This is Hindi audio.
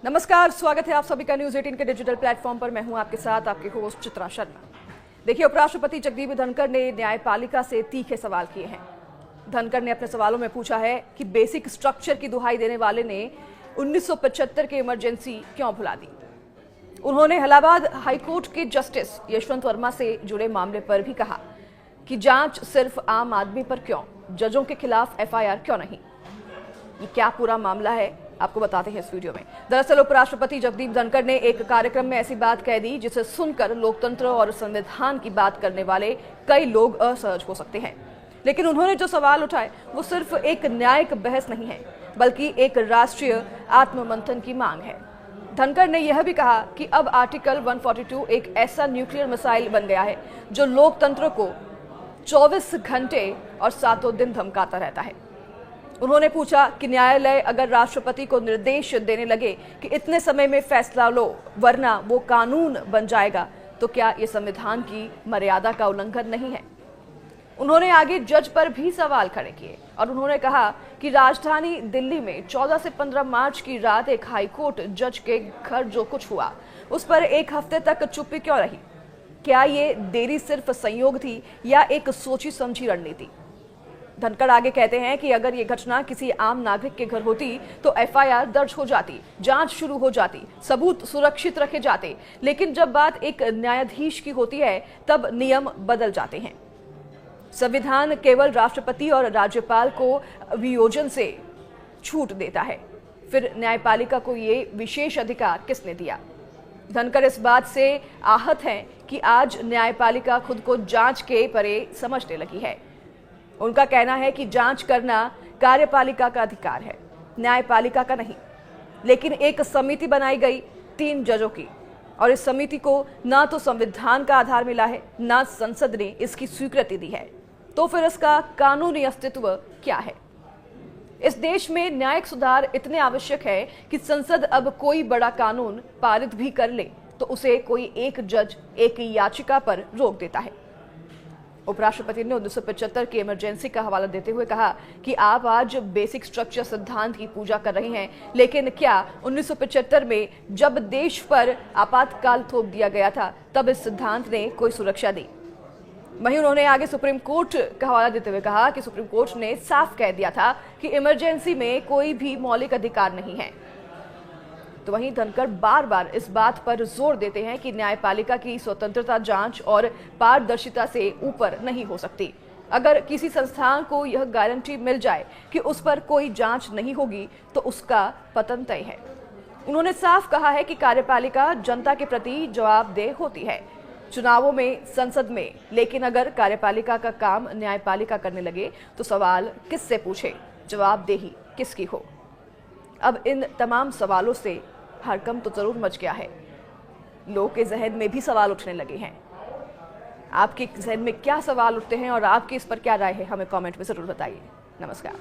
नमस्कार, स्वागत है आप सभी का न्यूज 18 के डिजिटल प्लेटफॉर्म पर। मैं हूं आपके साथ आपके होस्ट चित्रा शर्मा। देखिए, उपराष्ट्रपति जगदीप धनखड़ ने न्यायपालिका से तीखे सवाल किए हैं। धनखड़ ने अपने सवालों में पूछा है कि बेसिक स्ट्रक्चर की दुहाई देने वाले ने 1975 की इमरजेंसी क्यों भुला दी। उन्होंने इलाहाबाद हाईकोर्ट के जस्टिस यशवंत वर्मा से जुड़े मामले पर भी कहा कि जांच सिर्फ आम आदमी पर क्यों, जजों के खिलाफ एफआईआर क्यों नहीं। ये क्या पूरा मामला है, आपको बताते हैं इस वीडियो में। दरअसल उपराष्ट्रपति जगदीप धनखड़ ने एक कार्यक्रम में ऐसी बात कह दी जिसे सुनकर लोकतंत्र और संविधान की बात करने वाले कई लोग असहज हो सकते हैं। लेकिन उन्होंने जो सवाल उठाए वो सिर्फ एक न्यायिक बहस नहीं है, बल्कि एक राष्ट्रीय आत्ममंथन की मांग है। धनखड़ ने यह भी कहा कि अब आर्टिकल 142 एक ऐसा न्यूक्लियर मिसाइल बन गया है जो लोकतंत्र को 24 घंटे और 7 दिन धमकाता रहता है। उन्होंने पूछा कि न्यायालय अगर राष्ट्रपति को निर्देश देने लगे कि इतने समय में फैसला लो वरना वो कानून बन जाएगा, तो क्या ये संविधान की मर्यादा का उल्लंघन नहीं है। उन्होंने आगे जज पर भी सवाल खड़े किए और उन्होंने कहा कि राजधानी दिल्ली में 14 से 15 मार्च की रात एक हाईकोर्ट जज के घर जो कुछ हुआ उस पर एक हफ्ते तक चुप्पी क्यों रही। क्या ये देरी सिर्फ संयोग थी या एक सोची समझी रणनीति। धनखड़ आगे कहते हैं कि अगर ये घटना किसी आम नागरिक के घर होती तो एफआईआर दर्ज हो जाती, जांच शुरू हो जाती, सबूत सुरक्षित रखे जाते। लेकिन जब बात एक न्यायाधीश की होती है तब नियम बदल जाते हैं। संविधान केवल राष्ट्रपति और राज्यपाल को अभियोजन से छूट देता है, फिर न्यायपालिका को ये विशेष अधिकार किसने दिया। धनखड़ इस बात से आहत हैं कि आज न्यायपालिका खुद को जांच के परे समझने लगी है। उनका कहना है कि जांच करना कार्यपालिका का अधिकार है, न्यायपालिका का नहीं। लेकिन एक समिति बनाई गई 3 जजों की और इस समिति को ना तो संविधान का आधार मिला है, ना संसद ने इसकी स्वीकृति दी है, तो फिर इसका कानूनी अस्तित्व क्या है। इस देश में न्यायिक सुधार इतने आवश्यक है कि संसद अब कोई बड़ा कानून पारित भी कर ले तो उसे कोई एक जज एक याचिका पर रोक देता है। उपराष्ट्रपति ने 1975 की इमरजेंसी का हवाला देते हुए कहा कि आप आज बेसिक स्ट्रक्चर सिद्धांत की पूजा कर रहे हैं, लेकिन क्या 1975 में जब देश पर आपातकाल थोप दिया गया था तब इस सिद्धांत ने कोई सुरक्षा दी। वहीं उन्होंने आगे सुप्रीम कोर्ट का हवाला देते हुए कहा कि सुप्रीम कोर्ट ने साफ कह दिया था कि इमरजेंसी में कोई भी मौलिक अधिकार नहीं है। तो वहीं धनखड़ बार बार इस बात पर जोर देते हैं कि न्यायपालिका की स्वतंत्रता जांच और पारदर्शिता से ऊपर नहीं हो सकती। अगर किसी संस्थान को यह गारंटी मिल जाए कि उस पर कोई जांच नहीं होगी तो उसका पतन तय है। उन्होंने साफ कहा है कि कार्यपालिका जनता के प्रति जवाबदेह होती है, चुनावों में, संसद में। लेकिन अगर कार्यपालिका का काम न्यायपालिका करने लगे तो सवाल किससे पूछे, जवाबदेही किसकी हो। अब इन तमाम सवालों से हड़कंप तो जरूर मच गया है, लोगों के जहन में भी सवाल उठने लगे हैं। आपके जहन में क्या सवाल उठते हैं और आपकी इस पर क्या राय है, हमें कमेंट में जरूर बताइए। नमस्कार।